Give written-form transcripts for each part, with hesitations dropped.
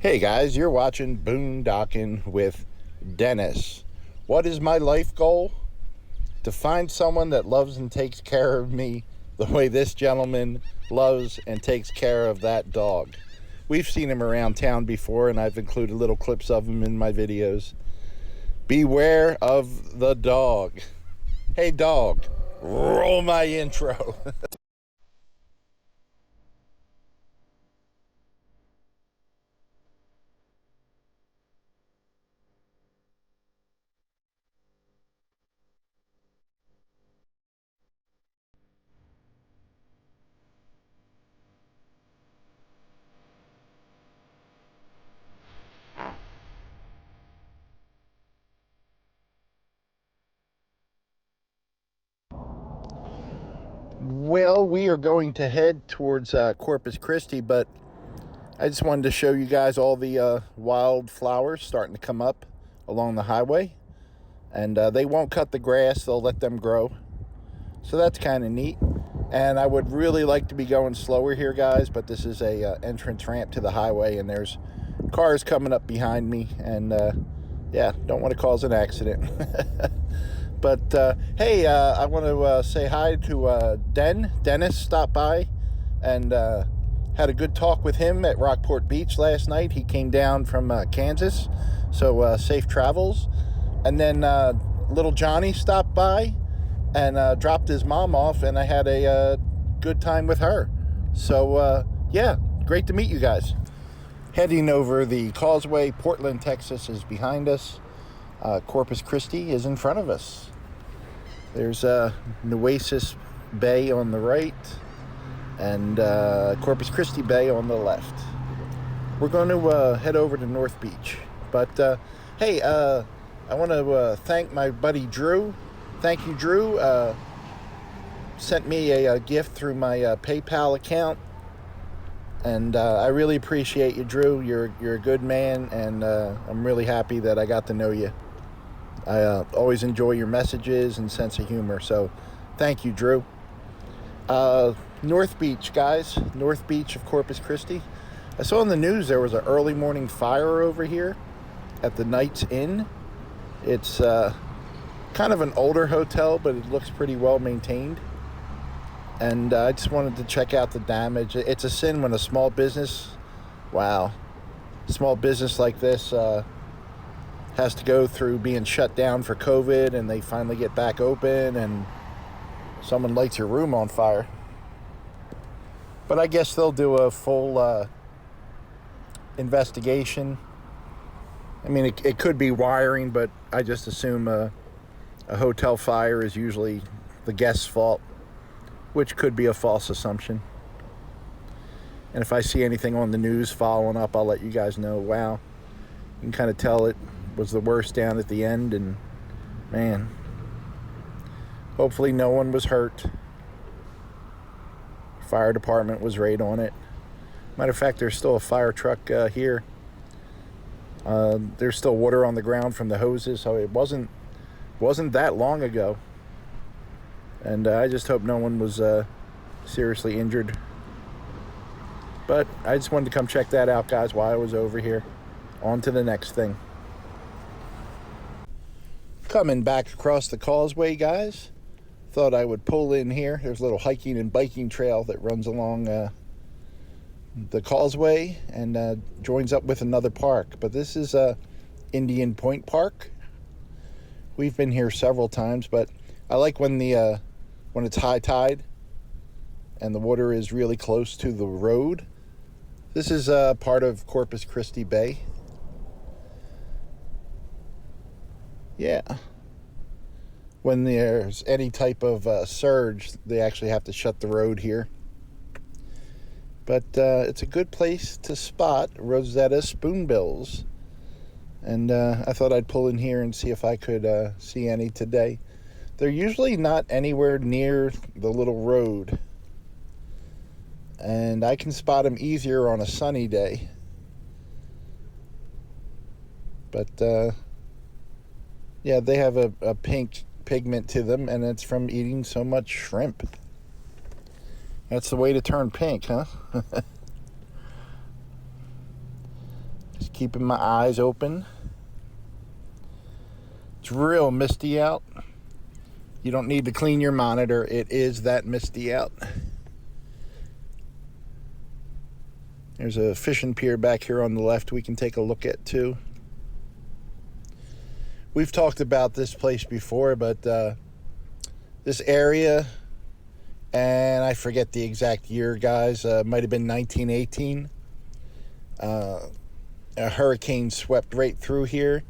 Hey guys, you're watching Boondocking with Dennis. What is my life goal? To find someone that loves and takes care of me the way this gentleman loves and takes care of that dog. We've seen him around town before, and I've included little clips of him in my videos. Beware of the dog. Hey dog, roll my intro. Well, we are going to head towards Corpus Christi, but I just wanted to show you guys all the wildflowers starting to come up along the highway. And they won't cut the grass, they'll let them grow. So that's kind of neat. And I would really like to be going slower here, guys, but this is a entrance ramp to the highway, and there's cars coming up behind me. And yeah, don't want to cause an accident. But hey, I want to say hi to Dennis stopped by and had a good talk with him at Rockport Beach last night. He came down from Kansas, so safe travels. And then little Johnny stopped by and dropped his mom off, and I had a good time with her. So yeah, great to meet you guys. Heading over the causeway, Portland, Texas is behind us. Corpus Christi is in front of us. There's Nueces Bay on the right and Corpus Christi Bay on the left. We're going to head over to North Beach. But hey, I want to thank my buddy Drew. Thank you, Drew. Sent me a gift through my PayPal account. And I really appreciate you, Drew. You're a good man, and I'm really happy that I got to know you. I always enjoy your messages and sense of humor, so thank you, Drew. North Beach, guys. North Beach of Corpus Christi. I saw in the news there was an early morning fire over here at the Knights Inn. It's kind of an older hotel, but it looks pretty well maintained. And I just wanted to check out the damage. It's a sin when a small business, small business like this has to go through being shut down for COVID, and they finally get back open and someone lights your room on fire. But I guess they'll do a full investigation. I mean, it could be wiring, but I just assume a hotel fire is usually the guest's fault, which could be a false assumption. And if I see anything on the news following up, I'll let you guys know. Wow, you can kind of tell it was the worst down at the end, and man, hopefully no one was hurt. Fire department was right on it. Matter of fact, there's still a fire truck here. There's still water on the ground from the hoses, so it wasn't that long ago. And I just hope no one was seriously injured. But I just wanted to come check that out, guys, while I was over here. On to the next thing. Coming back across the causeway, guys. Thought I would pull in here. There's a little hiking and biking trail that runs along the causeway and joins up with another park. But this is Indian Point Park. We've been here several times, but I like when it's high tide and the water is really close to the road. This is part of Corpus Christi Bay. Yeah. When there's any type of surge, they actually have to shut the road here. But it's a good place to spot Rosetta spoonbills. And I thought I'd pull in here and see if I could see any today. They're usually not anywhere near the little road. And I can spot them easier on a sunny day. But yeah, they have a pink pigment to them, and it's from eating so much shrimp. That's the way to turn pink, huh? keeping my eyes open. It's real misty out. You don't need to clean your monitor. It is that misty out. There's a fishing pier back here on the left we can take a look at too. We've talked about this place before, but this area, and I forget the exact year, guys, might have been 1918. A hurricane swept right through here,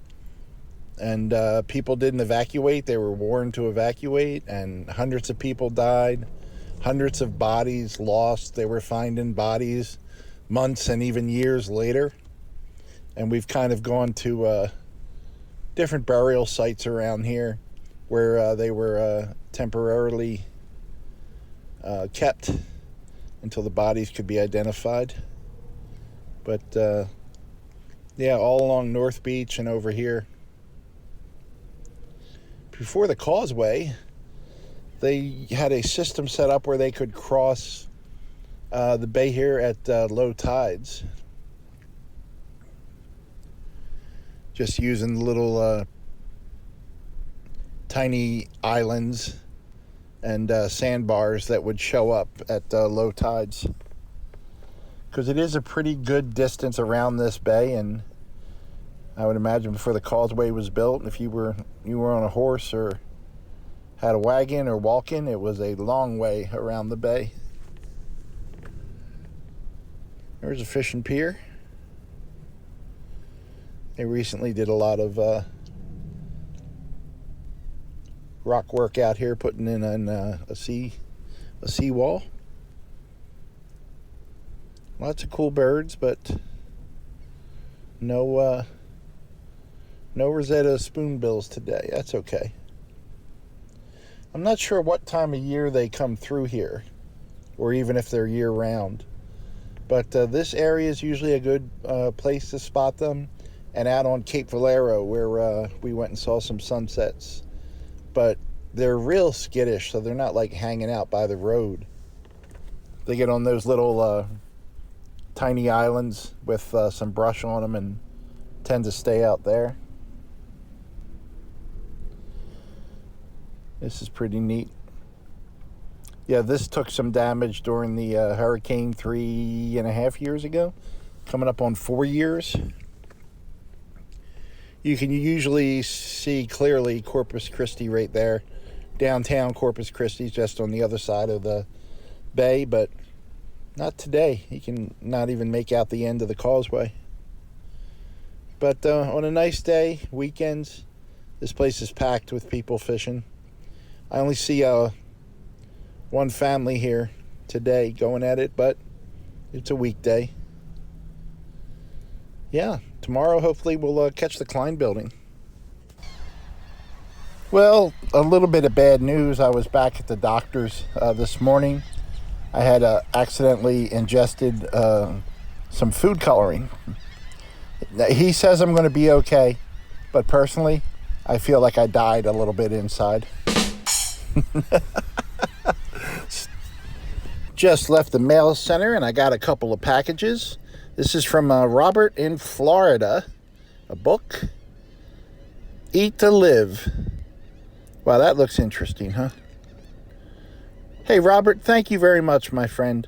and people didn't evacuate. They were warned to evacuate, and hundreds of people died. Hundreds of bodies lost. They were finding bodies months and even years later. And we've kind of gone to different burial sites around here where they were temporarily kept until the bodies could be identified. But yeah, all along North Beach and over here. Before the causeway, they had a system set up where they could cross the bay here at low tides. Just using little tiny islands and sandbars that would show up at low tides. Because it is a pretty good distance around this bay, and I would imagine before the causeway was built, if you were on a horse or had a wagon or walking, it was a long way around the bay. There's a fishing pier. They recently did a lot of rock work out here, putting in a seawall. Lots of cool birds, but no Rosetta spoonbills today. That's okay. I'm not sure what time of year they come through here, or even if they're year-round. But this area is usually a good place to spot them. And out on Cape Valero, where we went and saw some sunsets. But they're real skittish, so they're not like hanging out by the road. They get on those little tiny islands with some brush on them and tend to stay out there. This is pretty neat. Yeah, this took some damage during the hurricane 3.5 years ago. Coming up on 4 years. You can usually see clearly Corpus Christi right there. Downtown Corpus Christi is just on the other side of the bay, but not today. You can not even make out the end of the causeway. But on a nice day, weekends, this place is packed with people fishing. I only see one family here today going at it, but it's a weekday. Yeah, tomorrow hopefully we'll catch the Klein building. Well, a little bit of bad news. I was back at the doctor's this morning. I had accidentally ingested some food coloring. He says I'm going to be okay, but personally, I feel like I died a little bit inside. Just left the mail center and I got a couple of packages. This is from Robert in Florida. A book. Eat to Live. Wow, that looks interesting, huh? Hey, Robert, thank you very much, my friend.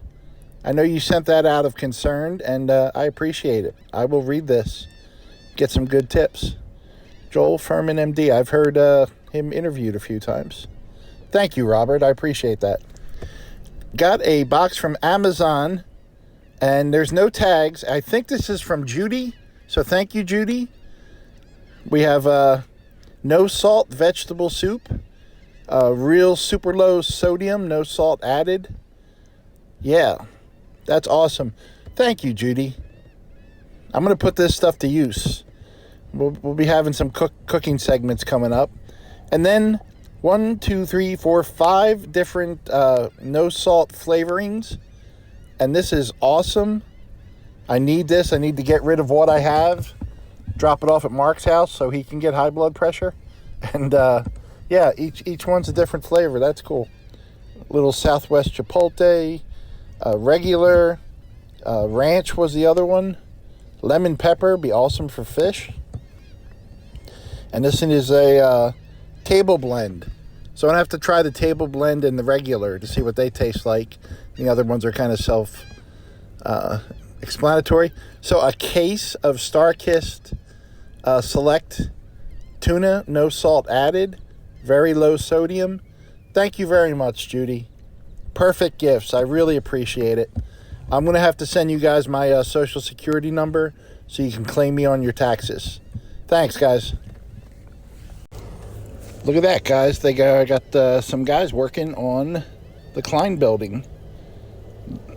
I know you sent that out of concern, and I appreciate it. I will read this. Get some good tips. Joel Furman, MD. I've heard him interviewed a few times. Thank you, Robert. I appreciate that. Got a box from Amazon. And there's no tags. I think this is from Judy. So thank you, Judy. We have no salt vegetable soup. Real super low sodium, no salt added. Yeah, that's awesome. Thank you, Judy. I'm going to put this stuff to use. We'll be having some cooking segments coming up. And then 5 different no salt flavorings. And this is awesome. I need this. I need to get rid of what I have. Drop it off at Mark's house so he can get high blood pressure. And yeah, each one's a different flavor. That's cool. Little Southwest Chipotle, regular, ranch was the other one. Lemon pepper, be awesome for fish. And this one is a table blend. So I have to try the table blend and the regular to see what they taste like. The other ones are kind of self-explanatory. So a case of Star-Kissed Select tuna, no salt added, very low sodium. Thank you very much, Judy. Perfect gifts. I really appreciate it. I'm going to have to send you guys my social security number so you can claim me on your taxes. Thanks, guys. Look at that, guys. They got some guys working on the Klein building.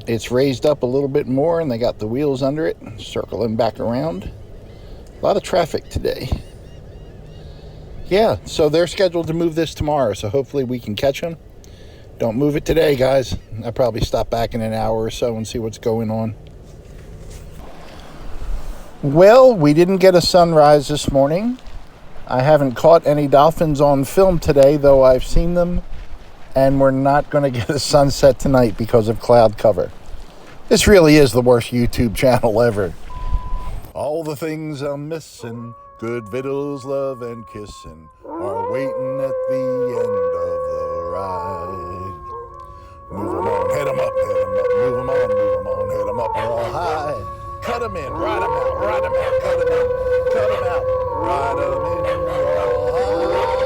It's raised up a little bit more, and they got the wheels under it, circling back around. A lot of traffic today. Yeah, so they're scheduled to move this tomorrow, so hopefully we can catch them. Don't move it today, guys. I'll probably stop back in an hour or so and see what's going on. Well, we didn't get a sunrise this morning. I haven't caught any dolphins on film today, though I've seen them. And we're not going to get a sunset tonight because of cloud cover. This really is the worst YouTube channel ever. All the things I'm missing, good victuals, love, and kissing, are waiting at the end of the ride. Move 'em on, head 'em up, move 'em on, head 'em up all high. Cut 'em in, ride 'em out, cut 'em in, cut 'em out, ride 'em in all high.